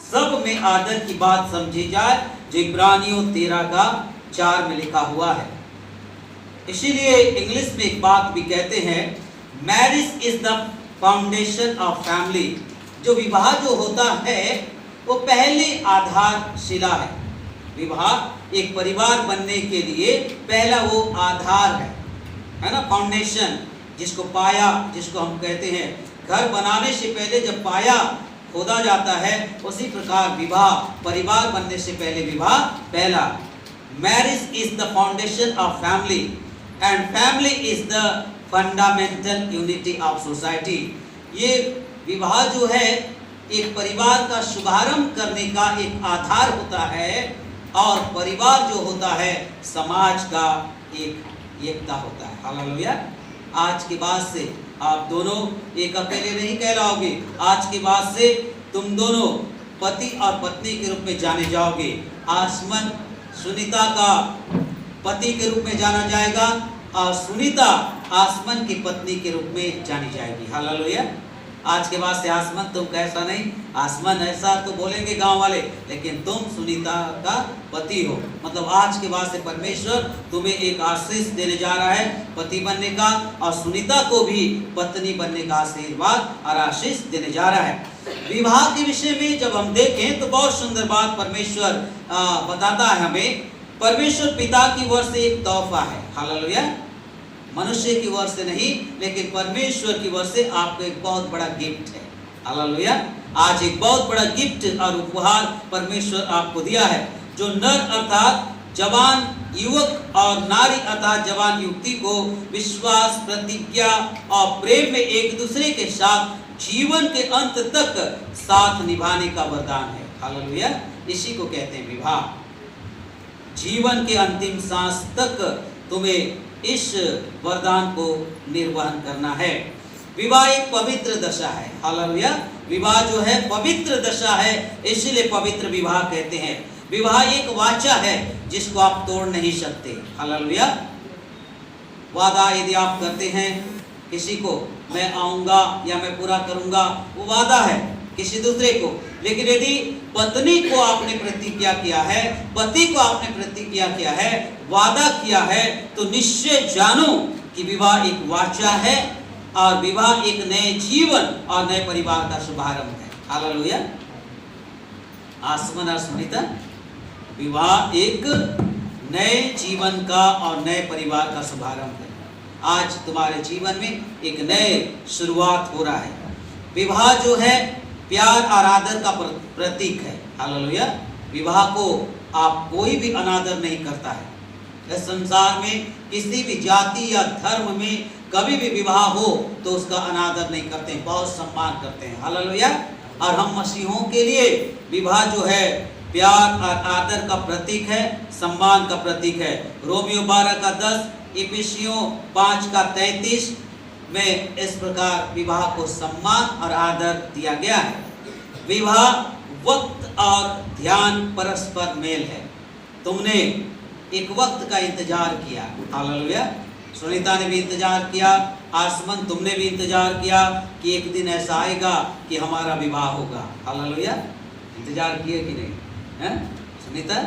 सब में आदर की बात समझी जाए, जो इब्रानियों 13:4 में लिखा हुआ है। इसीलिए इंग्लिश में एक बात भी कहते हैं, marriage is the foundation of family. जो विवाह जो होता है वो पहली आधारशिला है। विवाह एक परिवार बनने के लिए पहला वो आधार है ना, फाउंडेशन, जिसको पाया, जिसको हम कहते हैं घर बनाने से पहले जब पाया खोदा जाता है, उसी प्रकार विवाह परिवार बनने से पहले विवाह पहला। Marriage is the foundation of family and family is the fundamental unity of society. ये विवाह जो है एक परिवार का शुभारंभ करने का एक आधार होता है, और परिवार जो होता है समाज का एक एकता होता है। हालेलुया। आज के बाद से आप दोनों एक अकेले नहीं कहलाओगे। आज के बाद से तुम दोनों पति और पत्नी के रूप में जाने जाओगे। आसमान सुनीता का पति के रूप में जाना जाएगा और सुनीता आसमान की पत्नी के रूप में जानी जाएगी। हालेलुया। आज के बाद से आसमान तुम कैसा नहीं, आसमान ऐसा तो बोलेंगे गांव वाले, लेकिन तुम सुनीता का पति हो। मतलब आज के बाद से परमेश्वर तुम्हें एक आशीष देने जा रहा है पति बनने का, और सुनीता को भी पत्नी बनने का आशीर्वाद और आशीष देने जा रहा है। विवाह के विषय में जब हम देखें तो बहुत सुंदर बात परमेश्वर बताता है हमें। परमेश्वर पिता की ओर से एक तोहफा है। हालेलुया। मनुष्य की ओर से नहीं, लेकिन परमेश्वर की ओर से आपको एक बहुत बड़ा गिफ्ट है। हालेलुया। आज एक बहुत बड़ा गिफ्ट और उपहार परमेश्वर आपको दिया है, जो नर अर्थात जवान युवक और नारी अर्थात जवान युवती को विश्वास, प्रतिज्ञा और प्रेम में एक दूसरे के साथ जीवन के अंत तक साथ निभाने का वरदान है। हालेलुया। इसी को कहते हैं विवाह। जीवन के अंतिम सांस तक तुम्हें इस वरदान को निर्वहन करना है। विवाह एक पवित्र दशा है। हालेलुया। विवाह जो है पवित्र दशा है, इसलिए पवित्र विवाह कहते हैं। विवाह एक वाचा है जिसको आप तोड़ नहीं सकते। हालेलुया। वादा यदि आप करते हैं किसी को, मैं आऊंगा या मैं पूरा करूंगा, वो वादा है किसी दूसरे को। लेकिन यदि पत्नी को आपने प्रतिज्ञा किया है, पति को आपने प्रतिज्ञा किया है, वादा किया है, तो निश्चय जानो कि विवाह एक वाचा है और विवाह एक नए जीवन और नए परिवार का शुभारंभ है। हालेलुया। आसमान और सुनीता, विवाह एक नए जीवन का और नए परिवार का शुभारंभ है। आज तुम्हारे जीवन में एक नए शुरुआत हो रहा है। विवाह जो है प्यार और आदर का प्रतीक है। हालेलुया। विवाह को आप कोई भी अनादर नहीं करता है। इस संसार में किसी भी जाति या धर्म में कभी भी विवाह हो तो उसका अनादर नहीं करते, बहुत सम्मान करते हैं। हालेलुया। और हम मसीहों के लिए विवाह जो है प्यार और आदर का प्रतीक है, सम्मान का प्रतीक है। रोमियो 12:10, इफिसियों 5:33 में इस प्रकार विवाह को सम्मान और आदर दिया गया है। विवाह वक्त और ध्यान परस्पर मेल है। तुमने एक वक्त का इंतजार किया। हालेलुया। सुनीता ने भी इंतजार किया, आसमान तुमने भी इंतजार किया कि एक दिन ऐसा आएगा कि हमारा विवाह होगा। हालेलुया। इंतजार किए कि नहीं है? सुनीता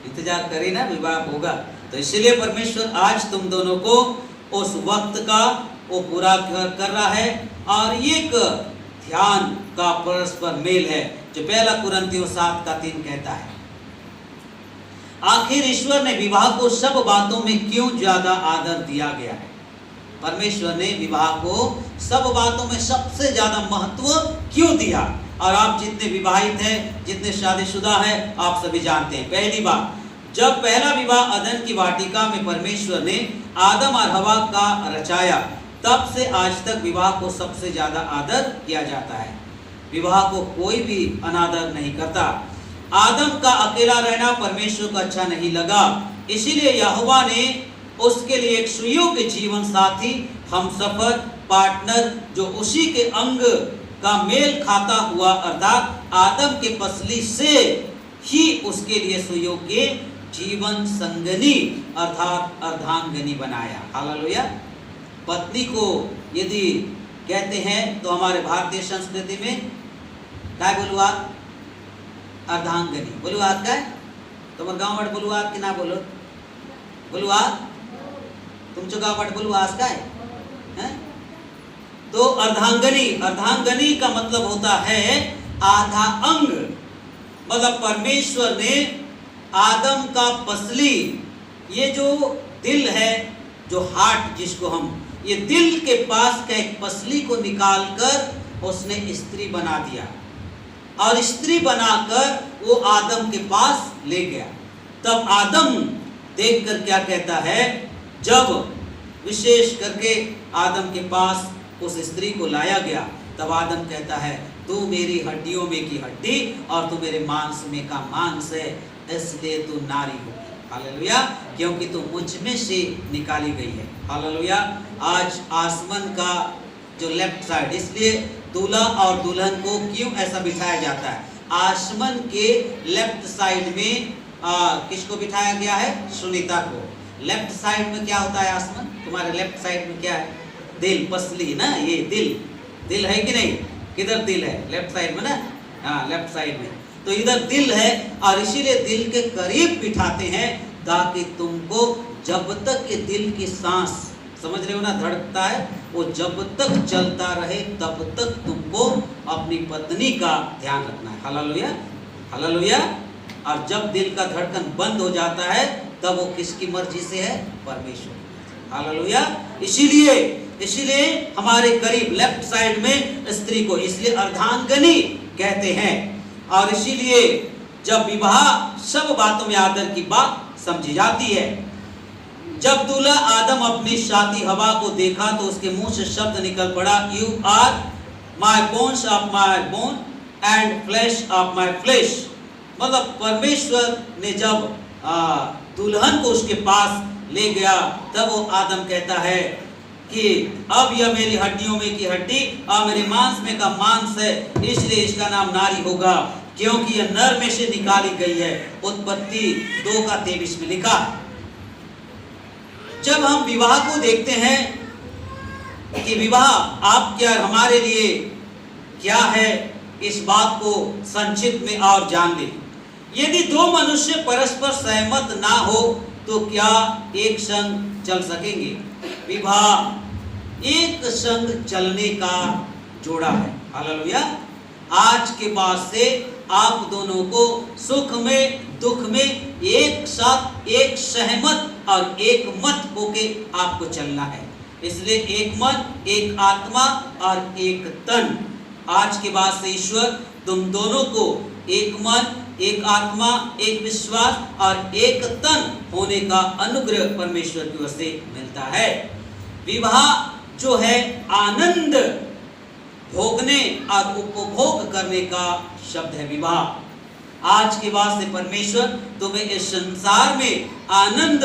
इंतजार करे ना, विवाह होगा। तो इसलिए परमेश्वर आज तुम दोनों को उस वक्त का वो पूरा कर रहा है, और एक ध्यान का परस्पर मेल है, जो पहला कुरिन्थियों 7:3 कहता है। आखिर ईश्वर ने विवाह को सब बातों में क्यों ज्यादा आदर दिया गया है? परमेश्वर ने विवाह को सब बातों में सबसे ज्यादा महत्व क्यों दिया? और आप जितने विवाहित हैं, जितने शादीशुदा हैं, आप सभी जानते हैं। पहली बात, जब पहला विवाह अदन की वाटिका में परमेश्वर ने आदम और हवा का रचाया, तब से आज तक विवाह को सबसे ज्यादा आदर किया जाता है। विवाह को कोई भी अनादर नहीं करता। आदम का अकेला रहना परमेश्वर को अच्छा नहीं लगा, इसीलिए यहोवा ने उसके लिए एक सुयोग्य जीवन साथी, हमसफर, पार्टनर, जो उसी के अंग का मेल खाता हुआ अर्थात आदम के पसली से ही उसके लिए सुयोग्य जीवन संगनी अर्थात अर्धांगनी बनाया। हालेलुया। पत्नी को यदि कहते हैं तो हमारे भारतीय संस्कृति में क्या बोलूँ आप, अर्धांगनी। बोलुआत का है तुम्हारे गाँव बट बोलुआत कि ना बोलो? बोलुआत तुमचो गाँव बट बोलुआत का है? तो अर्धांगनी, अर्धांगनी का मतलब होता है आधा अंग। मतलब परमेश्वर ने आदम का पसली, ये जो दिल है, जो हार्ट जिसको हम, ये दिल के पास का एक पसली को निकालकर उसने स्त्री बना दिया और स्त्री बनाकर वो आदम के पास ले गया। तब आदम देखकर क्या कहता है, जब विशेष करके आदम के पास उस स्त्री को लाया गया, तब आदम कहता है तू मेरी हड्डियों में की हड्डी और तू मेरे मांस में का मांस है, इसलिए तू नारी होगी। हालेलुया, क्योंकि तू मुझ में से निकाली गई है। हालेलुया। आज आसमान का जो लेफ्ट साइड, इसलिए दूल्हा और दुल्हन को क्यों ऐसा बिठाया जाता है? आसमान के लेफ्ट साइड में किसको बिठाया गया है? सुनीता को। लेफ्ट साइड में क्या होता है? आसमान। तुम्हारे लेफ्ट साइड में क्या है? दिल, पसली ना, ये दिल, दिल है कि नहीं? किधर दिल है? लेफ्ट साइड में ना, हाँ लेफ्ट साइड में। तो इधर दिल है और इसीलिए दिल के करीब बिठाते हैं ताकि तुमको जब तक ये दिल की सांस, समझ रहे हो ना, धड़कता है, वो जब तक चलता रहे तब तक तुमको अपनी पत्नी का ध्यान रखना है। Hallelujah, hallelujah. और जब दिल का धड़कन बंद हो जाता है तब वो किसकी मर्जी से है? परमेश्वर। हालेलुया। इसीलिए हमारे करीब लेफ्ट साइड में स्त्री को इसलिए अर्धांगनी कहते हैं। और इसीलिए जब विवाह सब बातों में आदर की बात समझी जाती है। जब दूल्हा आदम अपनी साथी हवा को देखा तो उसके मुंह से शब्द निकल पड़ा, you are my bones of my bone and flesh of my flesh. मतलब परमेश्वर ने जब दुल्हन को उसके पास ले गया तब वो आदम कहता है कि अब यह मेरी हड्डियों में की हड्डी और मेरे मांस में का मांस है, इसलिए इसका नाम नारी होगा, क्योंकि यह नर में से निकाली गई है। उत्पत्ति 2:23 में लिखा है। जब हम विवाह को देखते हैं कि विवाह आप क्या हमारे लिए क्या है, इस बात को संक्षिप्त में और जान लें। यदि दो मनुष्य परस्पर सहमत ना हो तो क्या एक संग चल सकेंगे? विवाह एक संग चलने का जोड़ा है। हालेलुया। आज के बाद से आप दोनों को सुख में दुख में एक साथ, एक सहमत और एक मत होके आपको चलना है। इसलिए एक मन, एक आत्मा और एक तन। आज के बाद से ईश्वर तुम दोनों को एक मन, एक आत्मा, एक विश्वास और एक तन होने का अनुग्रह परमेश्वर की ओर से मिलता है। विवाह जो है आनंद भोगने और उपभोग करने का शब्द है। विवाह आज के बाद से परमेश्वर तुम्हें इस संसार में आनंद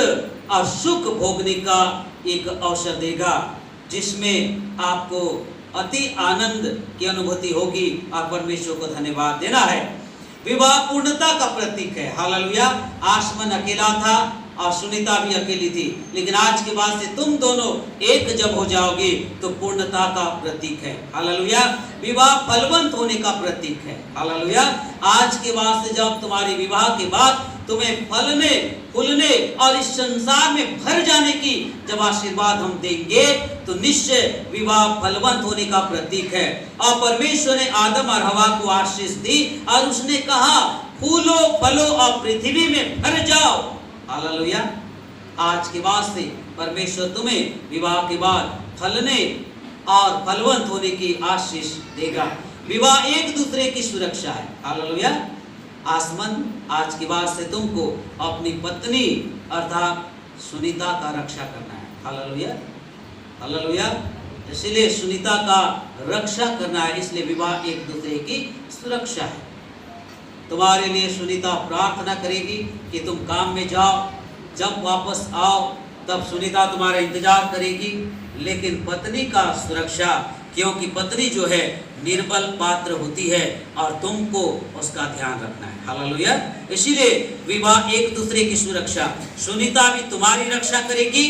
और सुख भोगने का एक अवसर देगा, जिसमें आपको अति आनंद की अनुभूति होगी और परमेश्वर को धन्यवाद देना है। विवाह पूर्णता का प्रतीक है। हालेलुया। आसमान अकेला था और सुनीता भी अकेली थी, लेकिन आज के बाद से तुम दोनों एक जब हो जाओगे तो पूर्णता का प्रतीक है। हालेलुया। विवाह फलवंत होने का प्रतीक है। हालेलुया। आज के बाद से जब तुम्हारे विवाह के बाद तुम्हें फलने फूलने और इस संसार में भर जाने की जब आशीर्वाद हम देंगे तो निश्चय विवाह फलवंत होने का प्रतीक है। और परमेश्वर ने आदम और हवा को आशीष दी और उसने कहा फूलो फलो और पृथ्वी में भर जाओ। हालेलुया। आज के बाद से परमेश्वर तुम्हें विवाह के बाद फलने और फलवंत होने की आशीष देगा। विवाह एक दूसरे की सुरक्षा है। हालेलुया। आसमान आज के बाद से तुमको अपनी पत्नी अर्थात सुनीता का रक्षा करना है। Hallelujah, hallelujah. इसलिए सुनीता का रक्षा करना है, इसलिए विवाह एक दूसरे की सुरक्षा है। तुम्हारे लिए सुनीता प्रार्थना करेगी कि तुम काम में जाओ, जब वापस आओ तब सुनीता तुम्हारा इंतजार करेगी। लेकिन पत्नी का सुरक्षा, क्योंकि पत्नी जो है निर्बल पात्र होती है और तुमको उसका ध्यान रखना है। हालेलुया। इसीलिए विवाह एक दूसरे की सुरक्षा, सुनीता भी तुम्हारी रक्षा करेगी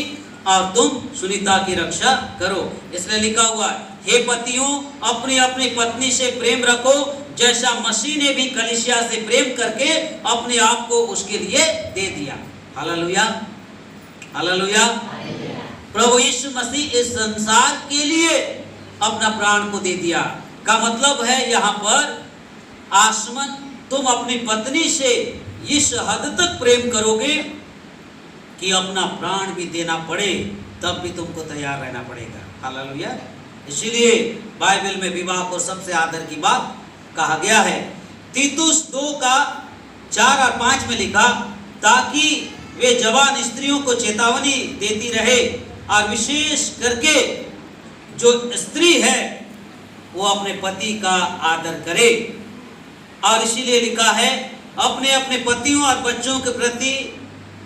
और तुम सुनीता की रक्षा करो। इसलिए लिखा हुआ है, हे पतियों अपनी अपनी पत्नी से प्रेम रखो जैसा मसीह ने भी कलीसिया से प्रेम करके अपने आप को उसके लिए दे दिया। Hallelujah, hallelujah. प्रभु यीशु मसीह इस संसार के लिए अपना प्राण को दे दिया का मतलब है यहाँ पर आसमान, तुम अपनी पत्नी से इस हद तक प्रेम करोगे कि अपना प्राण भी देना पड़े तब भी तुमको तैयार रहना पड़ेगा। हालेलुया। इसीलिए बाइबल में विवाह को सबसे आदर की बात कहा गया है। तीतुस 2:4 और 5 में लिखा, ताकि वे जवान स्त्रियों को चेतावनी देती रहे और विशेष करके जो स्त्री है वो अपने पति का आदर करे। और इसीलिए लिखा है, अपने अपने पतियों और बच्चों के प्रति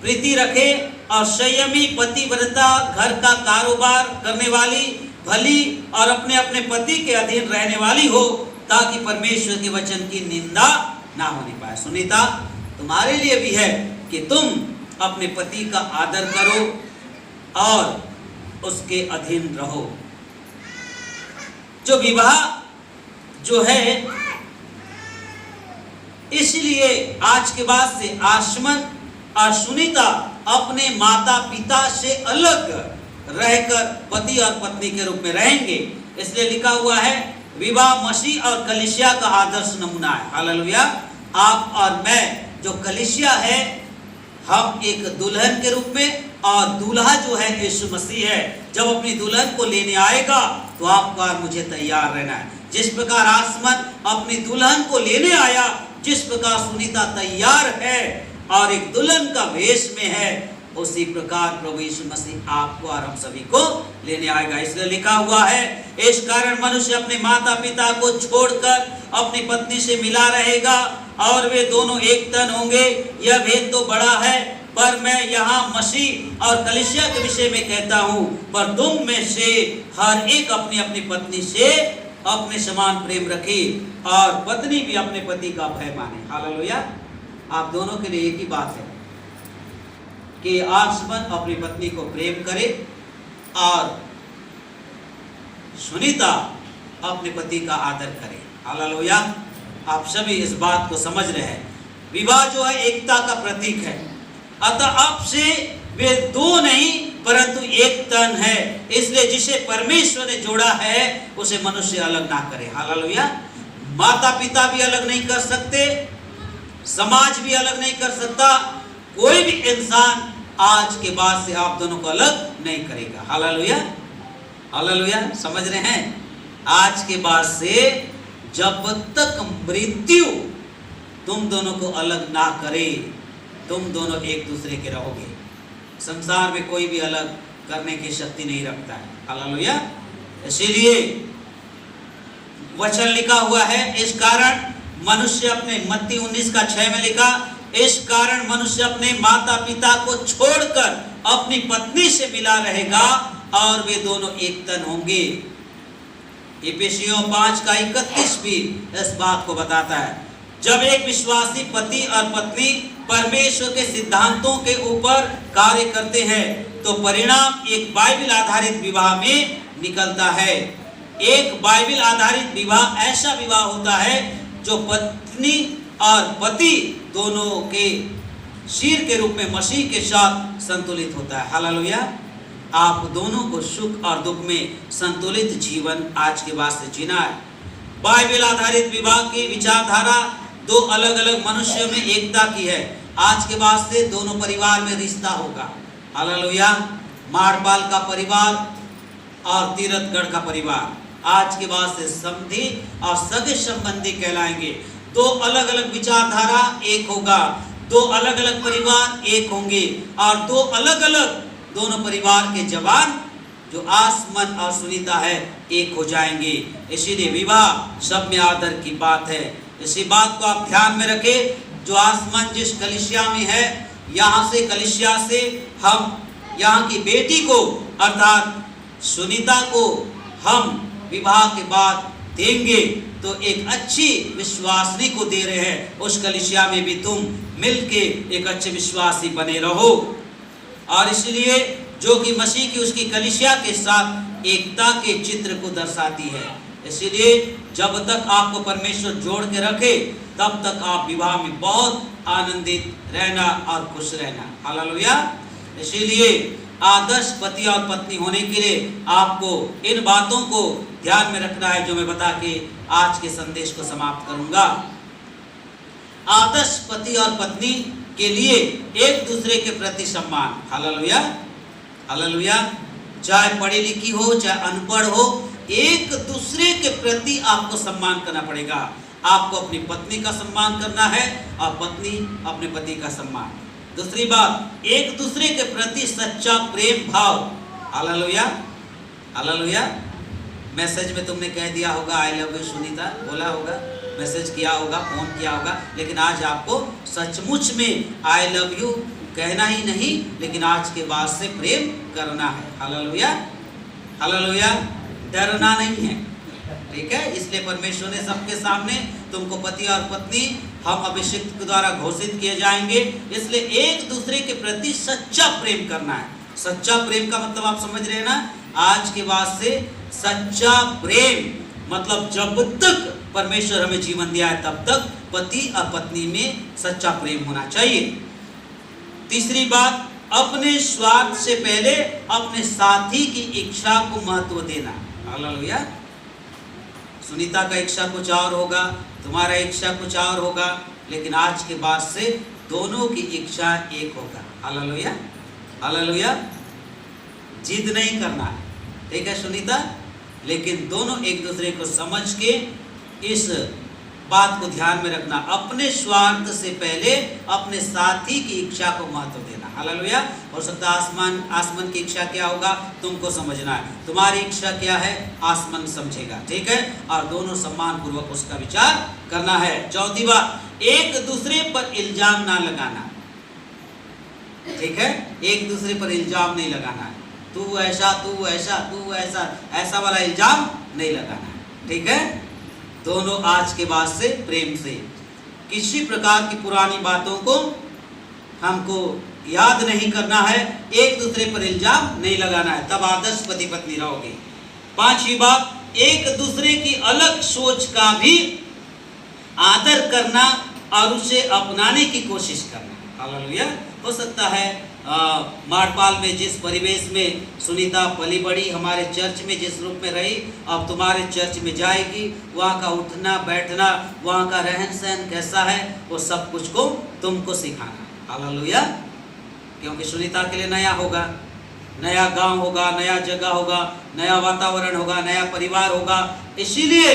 प्रीति रखे और संयमी पतिव्रता, घर का कारोबार करने वाली, भली और अपने अपने पति के अधीन रहने वाली हो, ताकि परमेश्वर के वचन की निंदा ना होने पाए। सुनीता, तुम्हारे लिए भी है कि तुम अपने पति का आदर करो और उसके अधीन रहो। जो विवाह जो है, इसलिए आज के बाद से आसमान और सुनीता अपने माता पिता से अलग रहकर पति और पत्नी के रूप में रहेंगे। इसलिए लिखा हुआ है, विवाह मसीह और कलीसिया का आदर्श नमूना है। हालेलुया। आप और मैं जो कलीसिया है, हम एक दुल्हन के रूप में, और दूल्हा जो है यीशु मसीह है। जब अपनी दुल्हन को लेने आएगा तो आपको और मुझे तैयार रहना है। जिस प्रकार आसमान अपनी दुल्हन को लेने आया, जिस प्रकार सुनीता तैयार है और एक दुल्हन का वेश में है, उसी प्रकार प्रभु यीशु मसीह आपको और हम सभी को लेने आएगा। इसलिए लिखा हुआ है, इस कारण मनुष्य अपने माता पिता को छोड़कर अपनी पत्नी से मिला रहेगा और वे दोनों एक तन होंगे। यह भेद तो बड़ा है, पर मैं यहाँ मसीह और कलीसिया के विषय में कहता हूँ, पर तुम में से हर एक अपनी अपनी पत्नी से अपने समान प्रेम रखे और पत्नी भी अपने पति का भय माने। हालेलुया। आप दोनों के लिए एक ही बात है कि आसमान अपनी पत्नी को प्रेम करे और सुनीता अपने पति का आदर करे। हालेलुया। आप सभी इस बात को समझ रहे हैं। विवाह जो है एकता का प्रतीक है, अतः अब से वे दो नहीं परंतु एक तन है। इसलिए जिसे परमेश्वर ने जोड़ा है उसे मनुष्य अलग ना करे। हालेलुया। माता पिता भी अलग नहीं कर सकते, समाज भी अलग नहीं कर सकता, कोई भी इंसान आज के बाद से आप दोनों को अलग नहीं करेगा। Hallelujah, hallelujah. समझ रहे हैं? आज के बाद से जब तक मृत्यु तुम दोनों को अलग ना करे, तुम दोनों एक दूसरे के रहोगे। संसार में कोई भी अलग करने की शक्ति नहीं रखता है। हालेलुया। इसीलिए वचन लिखा हुआ है, इस कारण मनुष्य अपने, मत्ती 19:6 में लिखा, इस कारण मनुष्य अपने माता पिता को छोड़कर अपनी पत्नी से मिला रहेगा और वे दोनों एक तन होंगे। इफिसियों 5:31 भी इस बात को बताता है। जब एक विश्वासी पति और पत्नी परमेश्वर के सिद्धांतों के ऊपर कार्य करते हैं तो परिणाम एक बाइबल आधारित विवाह में निकलता है। एक बाइबल आधारित विवाह ऐसा विवाह होता है जो पत्नी और पति दोनों के सिर के रूप में मसीह के साथ संतुलित होता है। हालेलुया। आप दोनों को सुख और दुख में संतुलित जीवन आज के बाद से जीना है। बाइबल आधारित विवाह की विचारधारा दो अलग अलग मनुष्यों में एकता की है। आज के बाद से दोनों परिवार में रिश्ता होगा। हालेलुया। माड़पाल का परिवार और तीरथगढ़ का परिवार आज के बाद से समधी और सगे संबंधी कहलाएंगे। दो अलग अलग विचारधारा एक होगा, दो अलग अलग परिवार एक होंगे और दो अलग अलग दोनों परिवार के जवान जो आसमान और सुनीता है एक हो जाएंगे। इसीलिए विवाह सब में आदर की बात है। इसी बात को आप ध्यान में रखें। जो आसमान जिस कलीसिया में है, यहाँ से कलीसिया से हम यहाँ की बेटी को अर्थात सुनीता को हम विवाह के बाद देंगे तो एक अच्छी विश्वासिनी को दे रहे हैं। उस कलीसिया में भी तुम मिलके एक अच्छे विश्वासी बने रहो। और इसलिए जो कि मसीह की उसकी कलीसिया के साथ एकता के चित्र को दर्शाती है। इसीलिए जब तक आपको परमेश्वर जोड़ के रखे तब तक आप विवाह में बहुत आनंदित रहना और खुश रहना। हालेलुया। इसीलिए आदर्श पति और पत्नी होने के लिए आपको इन बातों को ध्यान में रखना है जो मैं बता के आज के संदेश को समाप्त करूंगा। आदर्श पति और पत्नी के लिए एक दूसरे के प्रति सम्मान। Hallelujah, hallelujah. चाहे पढ़ी लिखी हो चाहे अनपढ़ हो, एक दूसरे के प्रति आपको सम्मान करना पड़ेगा। आपको अपनी पत्नी का सम्मान करना है और पत्नी अपने पति का सम्मान। दूसरी बात, एक दूसरे के प्रति सच्चा प्रेम भाव। Hallelujah, hallelujah. मैसेज में तुमने कह दिया होगा आई लव यू सुनीता, बोला होगा, मैसेज किया होगा, फोन किया होगा, लेकिन आज आपको सचमुच में आई लव यू कहना ही नहीं, लेकिन आज के बाद से प्रेम करना है। Hallelujah, hallelujah. डरना नहीं है, ठीक है। इसलिए परमेश्वर ने सबके सामने तुमको पति और पत्नी हम अभिषिक्त के द्वारा घोषित किए जाएंगे। इसलिए एक दूसरे के प्रति सच्चा प्रेम करना है। सच्चा प्रेम का मतलब आप समझ रहे हैं ना। आज के बाद से सच्चा प्रेम मतलब जब तक परमेश्वर हमें जीवन दिया है तब तक पति और पत्नी में सच्चा प्रेम होना चाहिए। तीसरी बात, अपने स्वार्थ से पहले अपने साथी की इच्छा को महत्व देना। हालेलुया। सुनीता का इच्छा कुछ और होगा, तुम्हारा इच्छा कुछ और होगा, लेकिन आज के बाद से दोनों की इच्छा एक होगा। Hallelujah, hallelujah. जिद नहीं करना है, ठीक है सुनीता, लेकिन दोनों एक दूसरे को समझ के इस बात को ध्यान में रखना, अपने स्वार्थ से पहले अपने साथी की इच्छा को महत्व देना। हालेलुया। हो सकता है आसमान की इच्छा क्या होगा तुमको समझना है, तुम्हारी इच्छा क्या है आसमान समझेगा, ठीक है। और दोनों सम्मान पूर्वक उसका विचार करना है। चौथी बात, एक दूसरे पर इल्जाम ना लगाना, ठीक है। एक दूसरे पर इल्जाम नहीं लगाना है, तू ऐसा तू ऐसा तू ऐसा, ऐसा वाला इल्जाम नहीं लगाना है, ठीक है। दोनों आज के बाद से प्रेम से, किसी प्रकार की पुरानी बातों को हमको याद नहीं करना है, एक दूसरे पर इल्जाम नहीं लगाना है, तब आदर्श पति पत्नी रहोगे। पांचवी बात, एक दूसरे की अलग सोच का भी आदर करना और उसे अपनाने की कोशिश करना। हालेलुया। हो सकता है माड़पाल में जिस परिवेश में सुनीता पली बड़ी, हमारे चर्च में जिस रूप में रही, अब तुम्हारे चर्च में जाएगी, वहाँ का उठना बैठना, वहाँ का रहन सहन कैसा है, वो सब कुछ को तुमको सिखाना। हालेलुया। क्योंकि सुनीता के लिए नया होगा, नया गांव होगा, नया जगह होगा, नया वातावरण होगा, नया परिवार होगा, इसीलिए